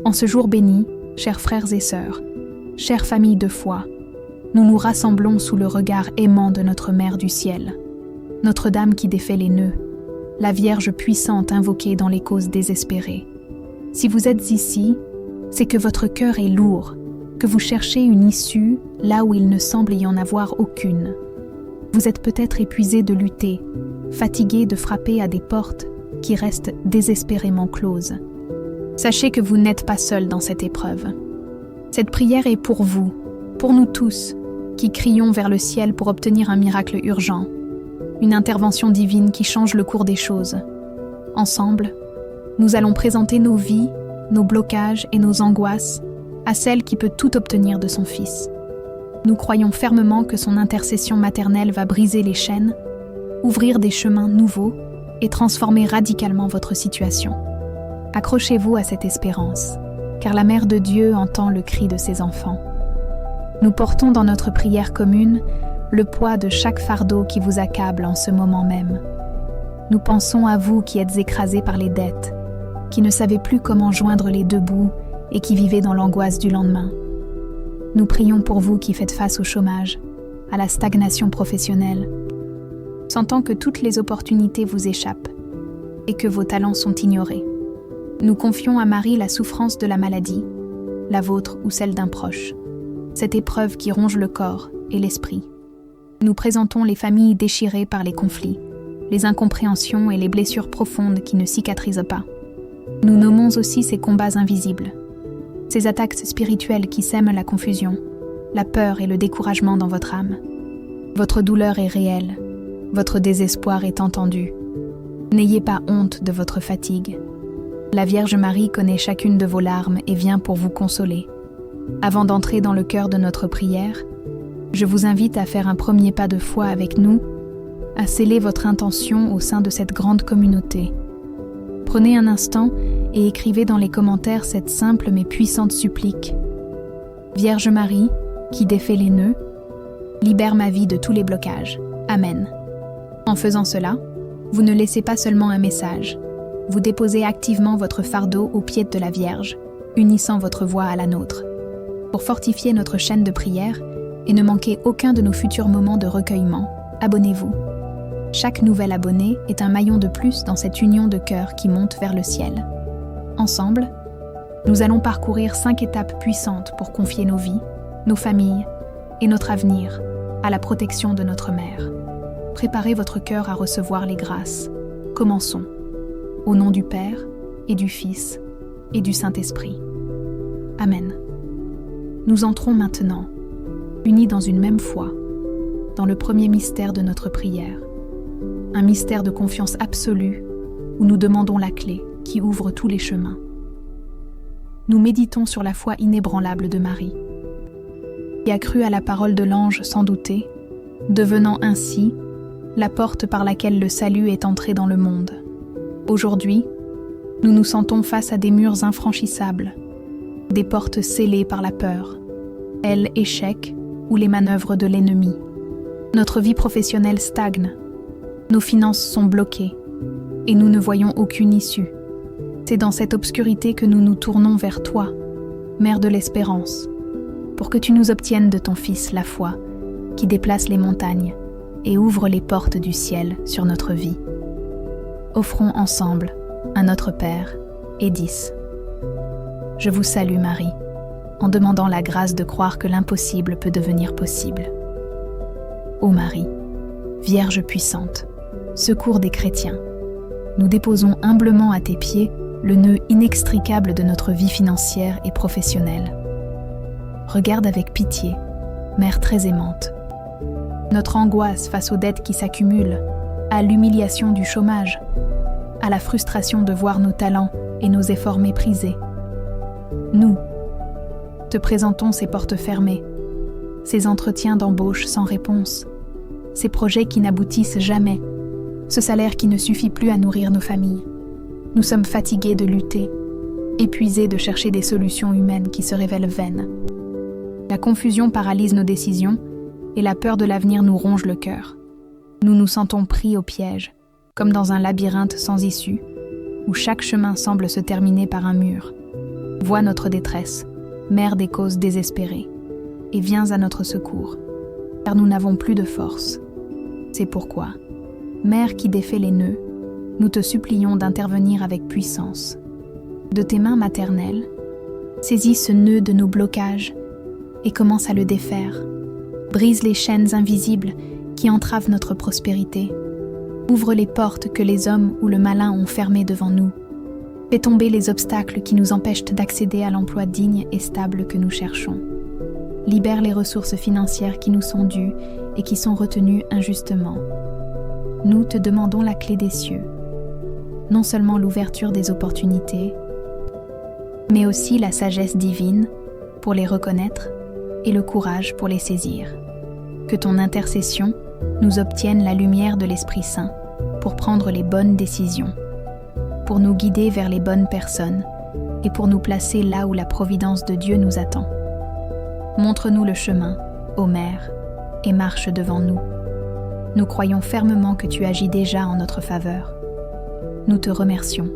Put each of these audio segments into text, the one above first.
En ce jour béni, chers frères et sœurs, chères familles de foi, nous nous rassemblons sous le regard aimant de notre Mère du ciel, Notre-Dame qui défait les nœuds, la Vierge puissante invoquée dans les causes désespérées. Si vous êtes ici, c'est que votre cœur est lourd, que vous cherchez une issue là où il ne semble y en avoir aucune. Vous êtes peut-être épuisé de lutter, fatigué de frapper à des portes qui restent désespérément closes. Sachez que vous n'êtes pas seul dans cette épreuve. Cette prière est pour vous, pour nous tous, qui crions vers le ciel pour obtenir un miracle urgent, une intervention divine qui change le cours des choses. Ensemble, nous allons présenter nos vies, nos blocages et nos angoisses à celle qui peut tout obtenir de son Fils. Nous croyons fermement que son intercession maternelle va briser les chaînes, ouvrir des chemins nouveaux et transformer radicalement votre situation. Accrochez-vous à cette espérance, car la Mère de Dieu entend le cri de ses enfants. Nous portons dans notre prière commune le poids de chaque fardeau qui vous accable en ce moment même. Nous pensons à vous qui êtes écrasés par les dettes, qui ne savez plus comment joindre les deux bouts et qui vivez dans l'angoisse du lendemain. Nous prions pour vous qui faites face au chômage, à la stagnation professionnelle, sentant que toutes les opportunités vous échappent et que vos talents sont ignorés. Nous confions à Marie la souffrance de la maladie, la vôtre ou celle d'un proche, cette épreuve qui ronge le corps et l'esprit. Nous présentons les familles déchirées par les conflits, les incompréhensions et les blessures profondes qui ne cicatrisent pas. Nous nommons aussi ces combats invisibles, ces attaques spirituelles qui sèment la confusion, la peur et le découragement dans votre âme. Votre douleur est réelle, votre désespoir est entendu. N'ayez pas honte de votre fatigue. La Vierge Marie connaît chacune de vos larmes et vient pour vous consoler. Avant d'entrer dans le cœur de notre prière, je vous invite à faire un premier pas de foi avec nous, à sceller votre intention au sein de cette grande communauté. Prenez un instant et écrivez dans les commentaires cette simple mais puissante supplique. Vierge Marie, qui défait les nœuds, libère ma vie de tous les blocages. Amen. En faisant cela, vous ne laissez pas seulement un message, vous déposez activement votre fardeau aux pieds de la Vierge, unissant votre voix à la nôtre. Pour fortifier notre chaîne de prière et ne manquer aucun de nos futurs moments de recueillement, abonnez-vous. Chaque nouvel abonné est un maillon de plus dans cette union de cœur qui monte vers le ciel. Ensemble, nous allons parcourir 5 étapes puissantes pour confier nos vies, nos familles et notre avenir à la protection de notre Mère. Préparez votre cœur à recevoir les grâces. Commençons. Au nom du Père, et du Fils, et du Saint-Esprit. Amen. Nous entrons maintenant, unis dans une même foi, dans le premier mystère de notre prière. Un mystère de confiance absolue, où nous demandons la clé qui ouvre tous les chemins. Nous méditons sur la foi inébranlable de Marie, qui a cru à la parole de l'ange sans douter, devenant ainsi la porte par laquelle le salut est entré dans le monde. Aujourd'hui, nous nous sentons face à des murs infranchissables, des portes scellées par la peur, elles échec ou les manœuvres de l'ennemi. Notre vie professionnelle stagne, nos finances sont bloquées et nous ne voyons aucune issue. C'est dans cette obscurité que nous nous tournons vers toi, Mère de l'Espérance, pour que tu nous obtiennes de ton Fils la foi qui déplace les montagnes et ouvre les portes du ciel sur notre vie. Offrons ensemble à notre Père et 10. Je vous salue Marie, en demandant la grâce de croire que l'impossible peut devenir possible. Ô Marie, Vierge puissante, secours des chrétiens, nous déposons humblement à tes pieds le nœud inextricable de notre vie financière et professionnelle. Regarde avec pitié, Mère très aimante, notre angoisse face aux dettes qui s'accumulent, à l'humiliation du chômage, à la frustration de voir nos talents et nos efforts méprisés. Nous te présentons ces portes fermées, ces entretiens d'embauche sans réponse, ces projets qui n'aboutissent jamais, ce salaire qui ne suffit plus à nourrir nos familles. Nous sommes fatigués de lutter, épuisés de chercher des solutions humaines qui se révèlent vaines. La confusion paralyse nos décisions et la peur de l'avenir nous ronge le cœur. Nous nous sentons pris au piège, comme dans un labyrinthe sans issue, où chaque chemin semble se terminer par un mur. Vois notre détresse, mère des causes désespérées, et viens à notre secours, car nous n'avons plus de force. C'est pourquoi, Mère qui défait les nœuds, nous te supplions d'intervenir avec puissance. De tes mains maternelles, saisis ce nœud de nos blocages et commence à le défaire. Brise les chaînes invisibles qui entravent notre prospérité. Ouvre les portes que les hommes ou le malin ont fermées devant nous. Fais tomber les obstacles qui nous empêchent d'accéder à l'emploi digne et stable que nous cherchons. Libère les ressources financières qui nous sont dues et qui sont retenues injustement. Nous te demandons la clé des cieux, non seulement l'ouverture des opportunités, mais aussi la sagesse divine pour les reconnaître et le courage pour les saisir. Que ton intercession nous obtienne la lumière de l'Esprit Saint pour prendre les bonnes décisions, pour nous guider vers les bonnes personnes et pour nous placer là où la providence de Dieu nous attend. Montre-nous le chemin, ô Mère, et marche devant nous. Nous croyons fermement que tu agis déjà en notre faveur. Nous te remercions,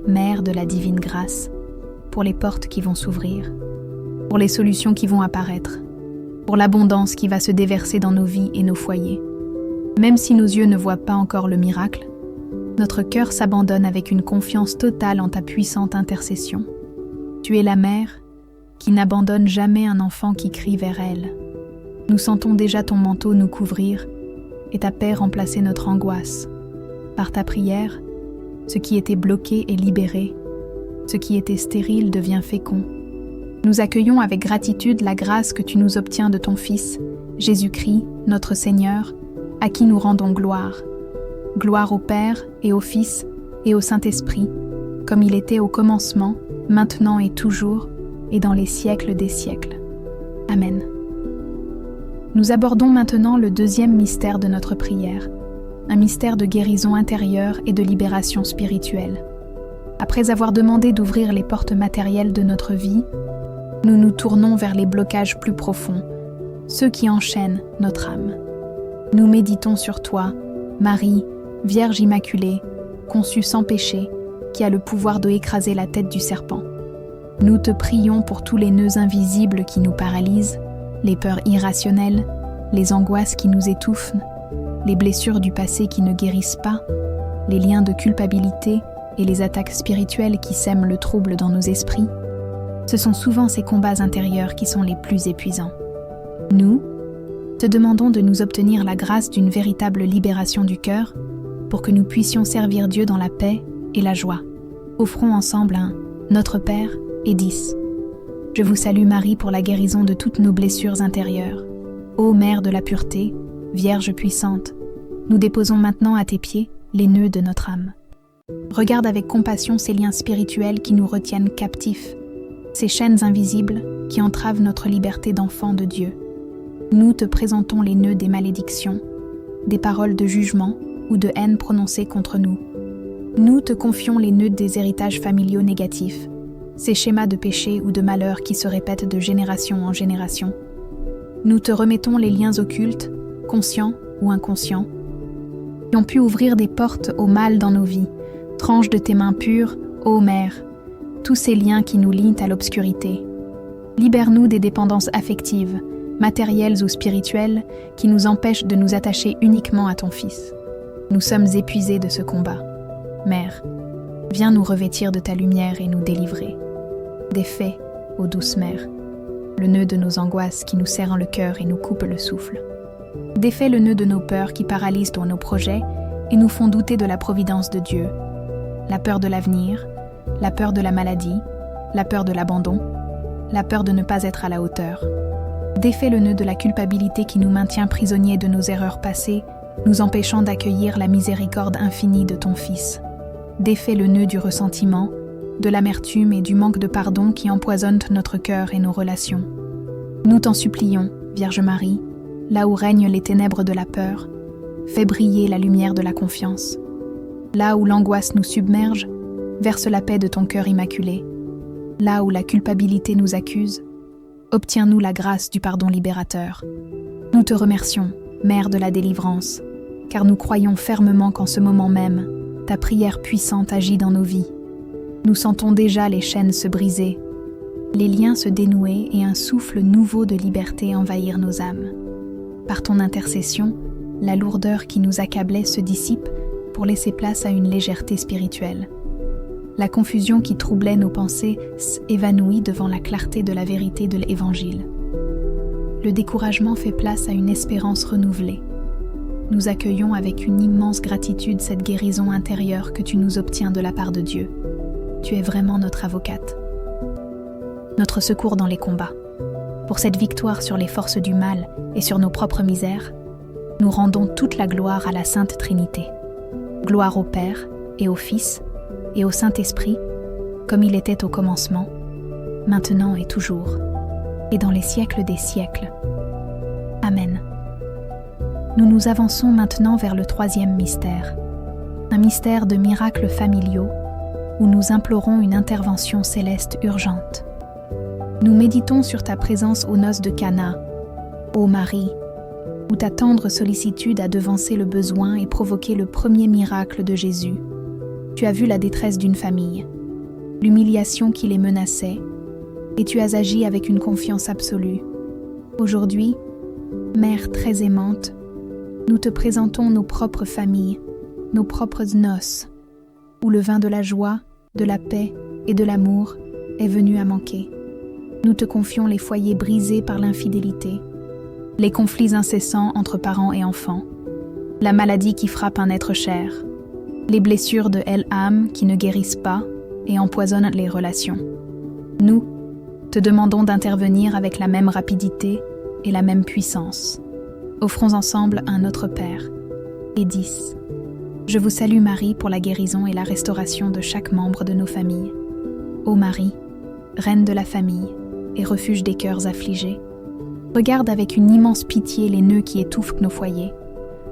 Mère de la divine grâce, pour les portes qui vont s'ouvrir, pour les solutions qui vont apparaître, pour l'abondance qui va se déverser dans nos vies et nos foyers. Même si nos yeux ne voient pas encore le miracle, notre cœur s'abandonne avec une confiance totale en ta puissante intercession. Tu es la mère qui n'abandonne jamais un enfant qui crie vers elle. Nous sentons déjà ton manteau nous couvrir et ta paix remplacer notre angoisse. Par ta prière, ce qui était bloqué est libéré, ce qui était stérile devient fécond. Nous accueillons avec gratitude la grâce que tu nous obtiens de ton Fils, Jésus-Christ, notre Seigneur, à qui nous rendons gloire. Gloire au Père et au Fils et au Saint-Esprit, comme il était au commencement, maintenant et toujours, et dans les siècles des siècles. Amen. Nous abordons maintenant le deuxième mystère de notre prière, un mystère de guérison intérieure et de libération spirituelle. Après avoir demandé d'ouvrir les portes matérielles de notre vie, nous nous tournons vers les blocages plus profonds, ceux qui enchaînent notre âme. Nous méditons sur toi, Marie, Vierge Immaculée, conçue sans péché, qui a le pouvoir de écraser la tête du serpent. Nous te prions pour tous les nœuds invisibles qui nous paralysent, les peurs irrationnelles, les angoisses qui nous étouffent, les blessures du passé qui ne guérissent pas, les liens de culpabilité et les attaques spirituelles qui sèment le trouble dans nos esprits. Ce sont souvent ces combats intérieurs qui sont les plus épuisants. Nous te demandons de nous obtenir la grâce d'une véritable libération du cœur pour que nous puissions servir Dieu dans la paix et la joie. Offrons ensemble un « Notre Père » et 10. Je vous salue Marie pour la guérison de toutes nos blessures intérieures. Ô Mère de la pureté, Vierge puissante, nous déposons maintenant à tes pieds les nœuds de notre âme. Regarde avec compassion ces liens spirituels qui nous retiennent captifs, ces chaînes invisibles qui entravent notre liberté d'enfant de Dieu. Nous te présentons les nœuds des malédictions, des paroles de jugement ou de haine prononcées contre nous. Nous te confions les nœuds des héritages familiaux négatifs, ces schémas de péché ou de malheur qui se répètent de génération en génération. Nous te remettons les liens occultes, conscients ou inconscients, qui ont pu ouvrir des portes au mal dans nos vies. Tranche de tes mains pures, ô Mère, tous ces liens qui nous lient à l'obscurité. Libère-nous des dépendances affectives, matérielles ou spirituelles, qui nous empêchent de nous attacher uniquement à ton Fils. Nous sommes épuisés de ce combat. Mère, viens nous revêtir de ta lumière et nous délivrer. Défais, ô douce Mère, le nœud de nos angoisses qui nous serrent le cœur et nous coupe le souffle. Défais le nœud de nos peurs qui paralysent nos projets et nous font douter de la providence de Dieu. La peur de l'avenir, la peur de la maladie, la peur de l'abandon, la peur de ne pas être à la hauteur. Défais le nœud de la culpabilité qui nous maintient prisonniers de nos erreurs passées, nous empêchant d'accueillir la miséricorde infinie de ton Fils. Défais le nœud du ressentiment, de l'amertume et du manque de pardon qui empoisonnent notre cœur et nos relations. Nous t'en supplions, Vierge Marie, là où règnent les ténèbres de la peur, fais briller la lumière de la confiance. Là où l'angoisse nous submerge, verse la paix de ton cœur immaculé. Là où la culpabilité nous accuse, obtiens-nous la grâce du pardon libérateur. Nous te remercions, Mère de la délivrance, car nous croyons fermement qu'en ce moment même, ta prière puissante agit dans nos vies. Nous sentons déjà les chaînes se briser, les liens se dénouer et un souffle nouveau de liberté envahir nos âmes. Par ton intercession, la lourdeur qui nous accablait se dissipe pour laisser place à une légèreté spirituelle. La confusion qui troublait nos pensées s'évanouit devant la clarté de la vérité de l'Évangile. Le découragement fait place à une espérance renouvelée. Nous accueillons avec une immense gratitude cette guérison intérieure que tu nous obtiens de la part de Dieu. Tu es vraiment notre avocate. Notre secours dans les combats. Pour cette victoire sur les forces du mal et sur nos propres misères, nous rendons toute la gloire à la Sainte Trinité. Gloire au Père et au Fils et au Saint-Esprit, comme il était au commencement, maintenant et toujours, et dans les siècles des siècles. Amen. Nous nous avançons maintenant vers le 3e mystère, un mystère de miracles familiaux où nous implorons une intervention céleste urgente. Nous méditons sur ta présence aux noces de Cana, ô Marie, où ta tendre sollicitude a devancé le besoin et provoqué le premier miracle de Jésus. Tu as vu la détresse d'une famille, l'humiliation qui les menaçait, et tu as agi avec une confiance absolue. Aujourd'hui, Mère très aimante, nous te présentons nos propres familles, nos propres noces, où le vin de la joie, de la paix et de l'amour est venu à manquer. Nous te confions les foyers brisés par l'infidélité, les conflits incessants entre parents et enfants, la maladie qui frappe un être cher, les blessures de El-Am qui ne guérissent pas et empoisonnent les relations. Nous te demandons d'intervenir avec la même rapidité et la même puissance. Offrons ensemble un Notre Père. Et 10. Je vous salue Marie pour la guérison et la restauration de chaque membre de nos familles. Ô Marie, Reine de la famille et refuge des cœurs affligés, regarde avec une immense pitié les nœuds qui étouffent nos foyers.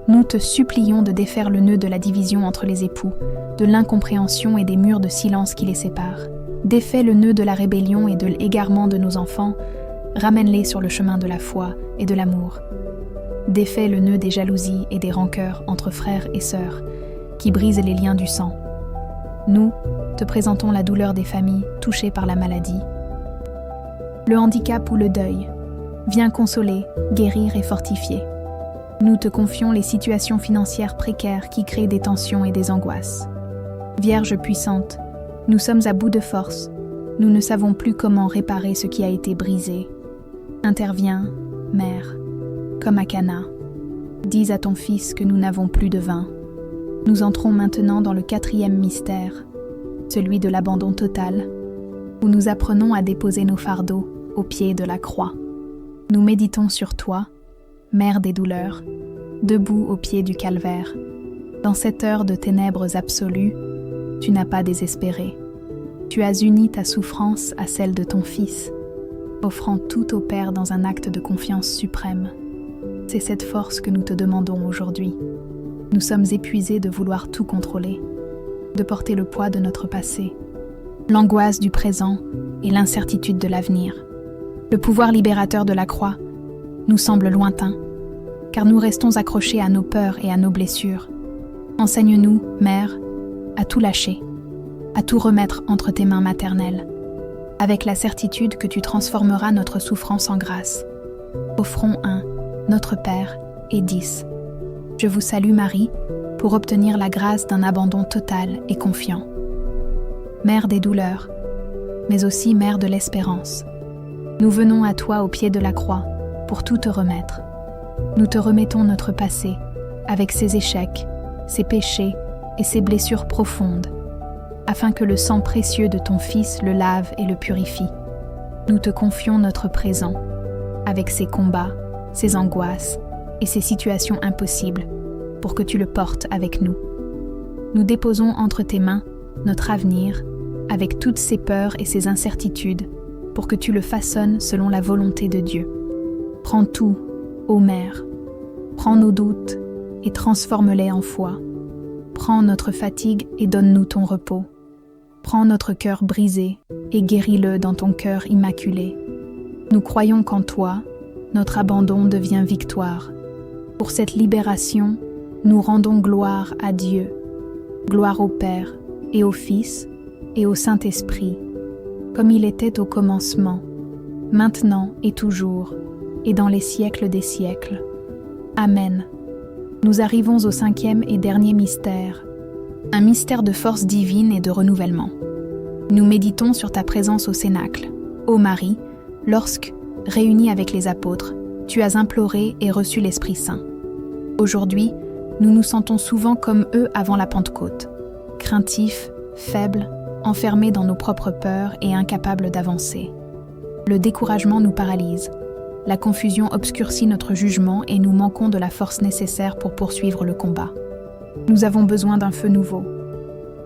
Nous te supplions de défaire le nœud de la division entre les époux, de l'incompréhension et des murs de silence qui les séparent. Défais le nœud de la rébellion et de l'égarement de nos enfants, ramène-les sur le chemin de la foi et de l'amour. Défais le nœud des jalousies et des rancœurs entre frères et sœurs, qui brisent les liens du sang. Nous te présentons la douleur des familles touchées par la maladie, le handicap ou le deuil. Viens consoler, guérir et fortifier. Nous te confions les situations financières précaires qui créent des tensions et des angoisses. Vierge puissante, nous sommes à bout de force. Nous ne savons plus comment réparer ce qui a été brisé. Interviens, Mère, comme à Cana. Dis à ton Fils que nous n'avons plus de vin. Nous entrons maintenant dans le 4e mystère, celui de l'abandon total, où nous apprenons à déposer nos fardeaux au pied de la croix. Nous méditons sur toi, Mère des douleurs, debout au pied du calvaire. Dans cette heure de ténèbres absolues, tu n'as pas désespéré. Tu as uni ta souffrance à celle de ton Fils, offrant tout au Père dans un acte de confiance suprême. C'est cette force que nous te demandons aujourd'hui. Nous sommes épuisés de vouloir tout contrôler, de porter le poids de notre passé, l'angoisse du présent et l'incertitude de l'avenir. Le pouvoir libérateur de la croix nous semble lointain, car nous restons accrochés à nos peurs et à nos blessures. Enseigne-nous, Mère, à tout lâcher, à tout remettre entre tes mains maternelles, avec la certitude que tu transformeras notre souffrance en grâce. Offrons un Notre Père et 10. Je vous salue Marie, pour obtenir la grâce d'un abandon total et confiant. Mère des douleurs, mais aussi Mère de l'espérance, nous venons à toi au pied de la croix pour tout te remettre. Nous te remettons notre passé, avec ses échecs, ses péchés et ses blessures profondes, afin que le sang précieux de ton Fils le lave et le purifie. Nous te confions notre présent, avec ses combats, ses angoisses et ses situations impossibles, pour que tu le portes avec nous. Nous déposons entre tes mains notre avenir, avec toutes ses peurs et ses incertitudes, pour que tu le façonnes selon la volonté de Dieu. Prends tout, ô Mère, prends nos doutes et transforme-les en foi. Prends notre fatigue et donne-nous ton repos. Prends notre cœur brisé et guéris-le dans ton cœur immaculé. Nous croyons qu'en toi, notre abandon devient victoire. Pour cette libération, nous rendons gloire à Dieu. Gloire au Père et au Fils et au Saint-Esprit, comme il était au commencement, maintenant et toujours, et dans les siècles des siècles. Amen. Nous arrivons au 5e et dernier mystère, un mystère de force divine et de renouvellement. Nous méditons sur ta présence au Cénacle, ô Marie, lorsque, réunie avec les apôtres, tu as imploré et reçu l'Esprit Saint. Aujourd'hui, nous nous sentons souvent comme eux avant la Pentecôte, craintifs, faibles, enfermés dans nos propres peurs et incapables d'avancer. Le découragement nous paralyse. La confusion obscurcit notre jugement et nous manquons de la force nécessaire pour poursuivre le combat. Nous avons besoin d'un feu nouveau,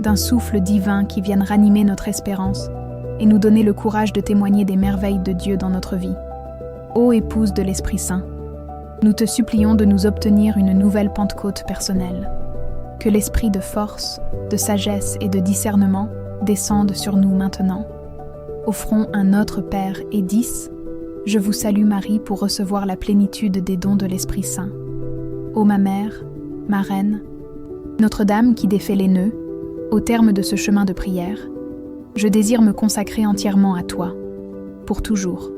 d'un souffle divin qui vienne ranimer notre espérance et nous donner le courage de témoigner des merveilles de Dieu dans notre vie. Ô épouse de l'Esprit Saint, nous te supplions de nous obtenir une nouvelle Pentecôte personnelle. Que l'esprit de force, de sagesse et de discernement descende sur nous maintenant. Offrons un Notre Père et 10. Je vous salue Marie pour recevoir la plénitude des dons de l'Esprit Saint. Ô ma mère, ma reine, Notre-Dame qui défait les nœuds, au terme de ce chemin de prière, je désire me consacrer entièrement à toi, pour toujours.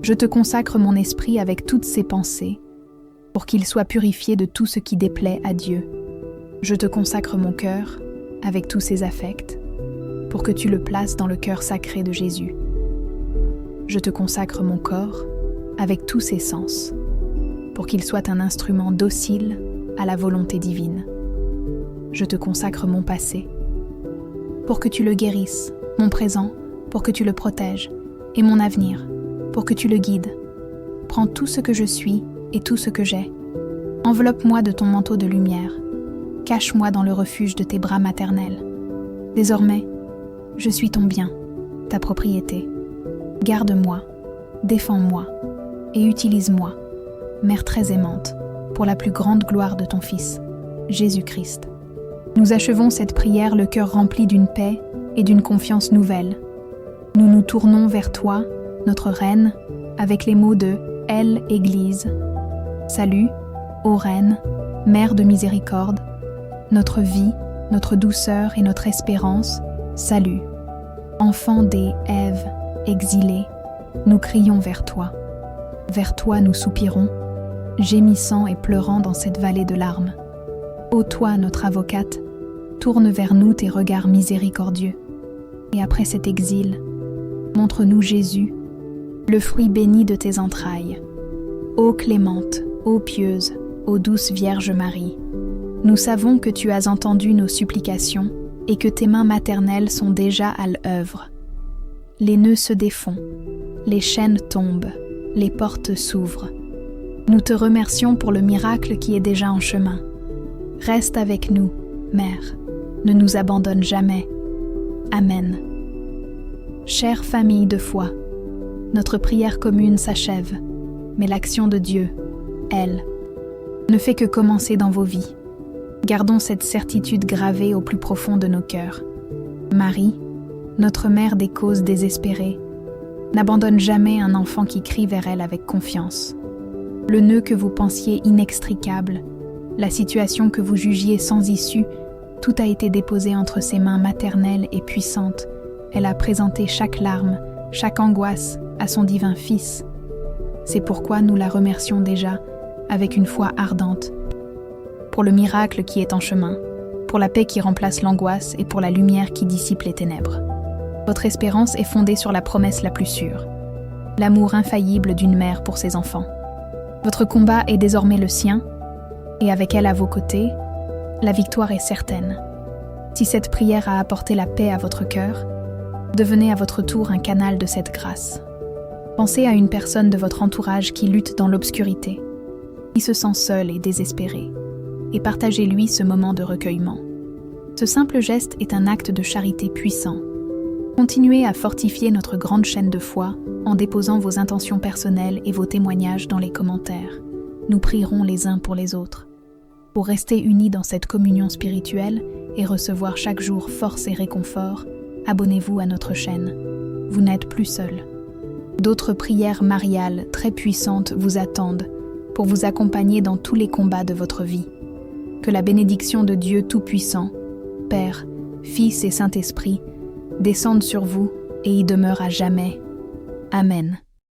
Je te consacre mon esprit avec toutes ses pensées, pour qu'il soit purifié de tout ce qui déplaît à Dieu. Je te consacre mon cœur, avec tous ses affects, pour que tu le places dans le cœur sacré de Jésus. Je te consacre mon corps, avec tous ses sens, pour qu'il soit un instrument docile à la volonté divine. Je te consacre mon passé, pour que tu le guérisses, mon présent, pour que tu le protèges, et mon avenir, pour que tu le guides. Prends tout ce que je suis et tout ce que j'ai. Enveloppe-moi de ton manteau de lumière. Cache-moi dans le refuge de tes bras maternels. Désormais, je suis ton bien, ta propriété. Garde-moi, défends-moi et utilise-moi, Mère très aimante, pour la plus grande gloire de ton Fils, Jésus-Christ. Nous achevons cette prière le cœur rempli d'une paix et d'une confiance nouvelle. Nous nous tournons vers toi, notre Reine, avec les mots de Elle Église. Salut, ô Reine, Mère de miséricorde, notre vie, notre douceur et notre espérance, salut. Enfants des Èves exilées, nous crions vers toi. Vers toi nous soupirons, gémissant et pleurant dans cette vallée de larmes. Ô toi, notre avocate, tourne vers nous tes regards miséricordieux. Et après cet exil, montre-nous Jésus, le fruit béni de tes entrailles. Ô clémente, ô pieuse, ô douce Vierge Marie, nous savons que tu as entendu nos supplications et que tes mains maternelles sont déjà à l'œuvre. Les nœuds se défont, les chaînes tombent, les portes s'ouvrent. Nous te remercions pour le miracle qui est déjà en chemin. Reste avec nous, Mère, ne nous abandonne jamais. Amen. Chère famille de foi, notre prière commune s'achève, mais l'action de Dieu, elle, ne fait que commencer dans vos vies. Gardons cette certitude gravée au plus profond de nos cœurs. Marie, notre mère des causes désespérées, n'abandonne jamais un enfant qui crie vers elle avec confiance. Le nœud que vous pensiez inextricable, la situation que vous jugiez sans issue, tout a été déposé entre ses mains maternelles et puissantes. Elle a présenté chaque larme, chaque angoisse à son divin Fils. C'est pourquoi nous la remercions déjà, avec une foi ardente, pour le miracle qui est en chemin, pour la paix qui remplace l'angoisse et pour la lumière qui dissipe les ténèbres. Votre espérance est fondée sur la promesse la plus sûre, l'amour infaillible d'une mère pour ses enfants. Votre combat est désormais le sien, et avec elle à vos côtés, la victoire est certaine. Si cette prière a apporté la paix à votre cœur, devenez à votre tour un canal de cette grâce. Pensez à une personne de votre entourage qui lutte dans l'obscurité, qui se sent seule et désespérée, et partagez-lui ce moment de recueillement. Ce simple geste est un acte de charité puissant. Continuez à fortifier notre grande chaîne de foi en déposant vos intentions personnelles et vos témoignages dans les commentaires. Nous prierons les uns pour les autres. Pour rester unis dans cette communion spirituelle et recevoir chaque jour force et réconfort, abonnez-vous à notre chaîne. Vous n'êtes plus seul. D'autres prières mariales très puissantes vous attendent pour vous accompagner dans tous les combats de votre vie. Que la bénédiction de Dieu Tout-Puissant, Père, Fils et Saint-Esprit, descende sur vous et y demeure à jamais. Amen.